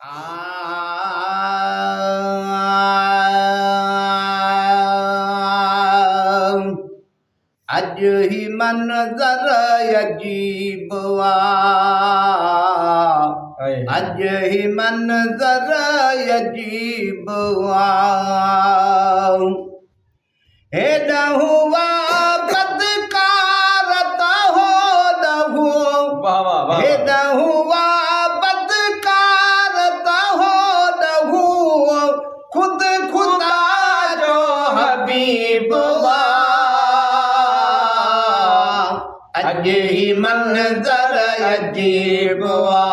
अज ही मंजर अजीब वा अज ही मंजर अजीब वा हेॾहु वा बदकारत हो दहु हेॾहु वा बदकारत हो दहु खुद खुदा जो हबीब वा अज ही मंजर अजीब वा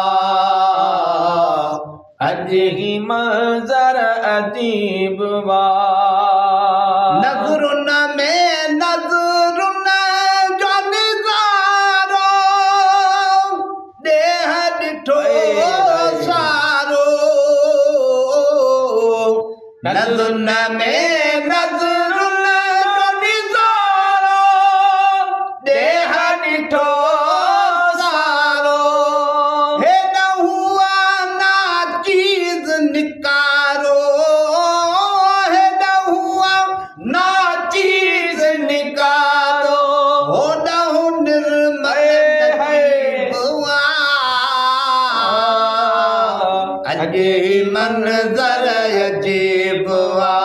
अज ही मंजर अजीब वा नज़रुन में नज़रुन जो निज़ारो देह ॾिठो सारो नज़रुन में नज़रुन जो निज़ारो देह ॾिठो सारो हेॾहु ना चीज़ निकारो ना चीज निकालो होॾहु निर्मल हुआ अज ही मंजर अजीब वा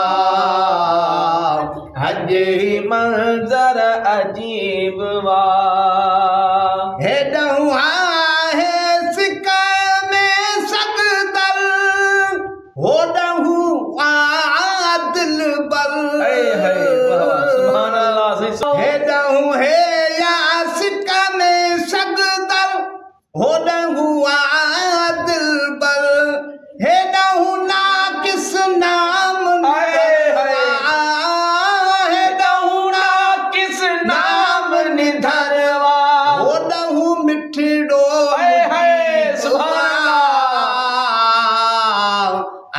अज ही मंजर अजीब वा हेॾहु आहे सिक में सगदल होॾहु दिल बल हेॾहु हे या सिक में सगदल होॾहु दिल बल हेॾहु ना किस नाम हेॾहु ना किस नाम निधरवा होॾहु मिठड़ो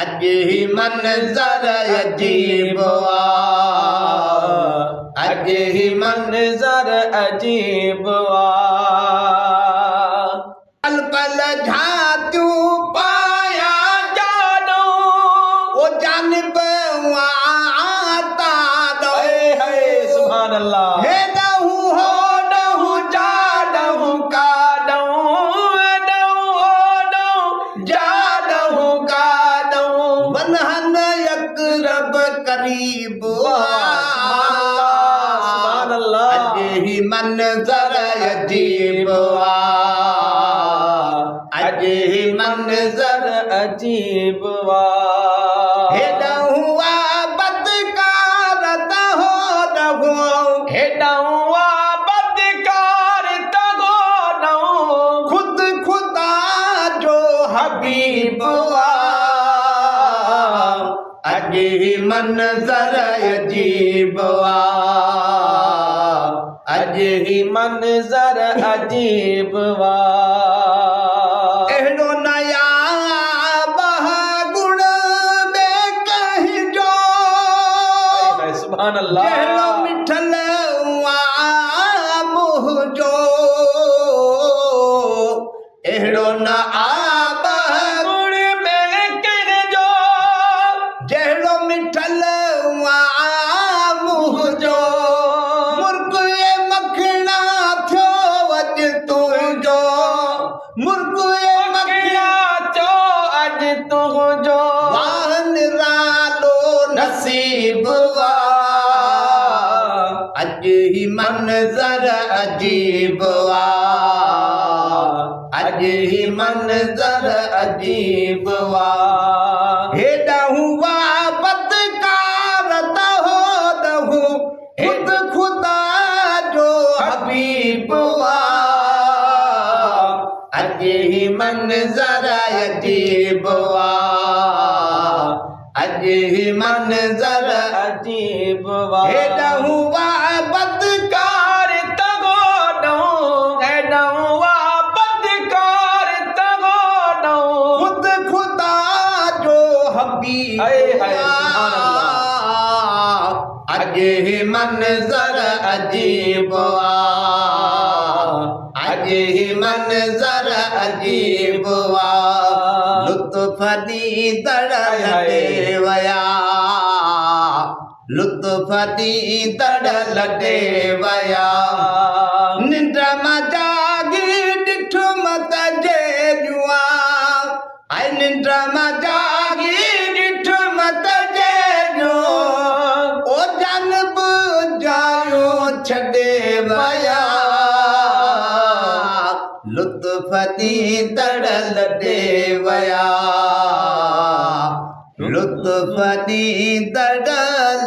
अज ही मंजर अजीब वा अज ही मंजर अजीब वा पल पल झातियूं पाया जानो ओ जानिब तारो सुभान अल्लाह हेॾहु होॾहु जाॾहु काॾहु हेॾहु होॾहु जाॾहु काॾहु वनहन यकरब करीब अज ही मंजर अजीब वा अज ही मंजर अजीब वा हेॾहु वा बदकारत हो दहु हेॾहु वा बदकारत हो दहु खुद खुदा जो हबीब वा अज ही मंजर अजीब वा अज ही मंजर अजीब वा अहिड़ो नया बह गुण में कहिजो सुभान अल्लाह जहिड़ो मिठल मुंहिंजो अहिड़ो न आब गुण में कहिजो जहिड़ो मिठल मुंहिंजो मुर्ग मखणा थियो अॼु तुंहिंजो मुर्ग मखणा थियो अॼु तुंहिंजो वाह निरालो नसीब वा अज ही मंजर अजीब वा अज ही मंजर अजीब वा हेॾहु वा बदकारत हो दहु खुद खुदा जो हबीब वा अज ही मंजर अजीब वा अज ही मंजर अजीब वा हेॾहु वा बदकारत हो दहु हेॾहु वा बदकारत हो दहु खुद खुदा जो हबीब अज ही मंजर अजीब वा अज ही मंजर अजीब वा लुत्फ दी दड़ हाय हाय। लटे वया लुत्फ दी दड़ लटे वया निंड मां जागी ॾिठो मत जे जुआ ऐं निंड मां जागी ॾिठो मत जे जो ओ जन बुझायो छॾे वया लुत्फ दी दड़ लटे वया लुत्फ दी दड़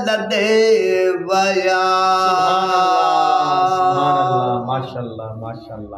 लटे वया सुभान अल्लाह, माशाअल्लाह, माशाअल्लाह।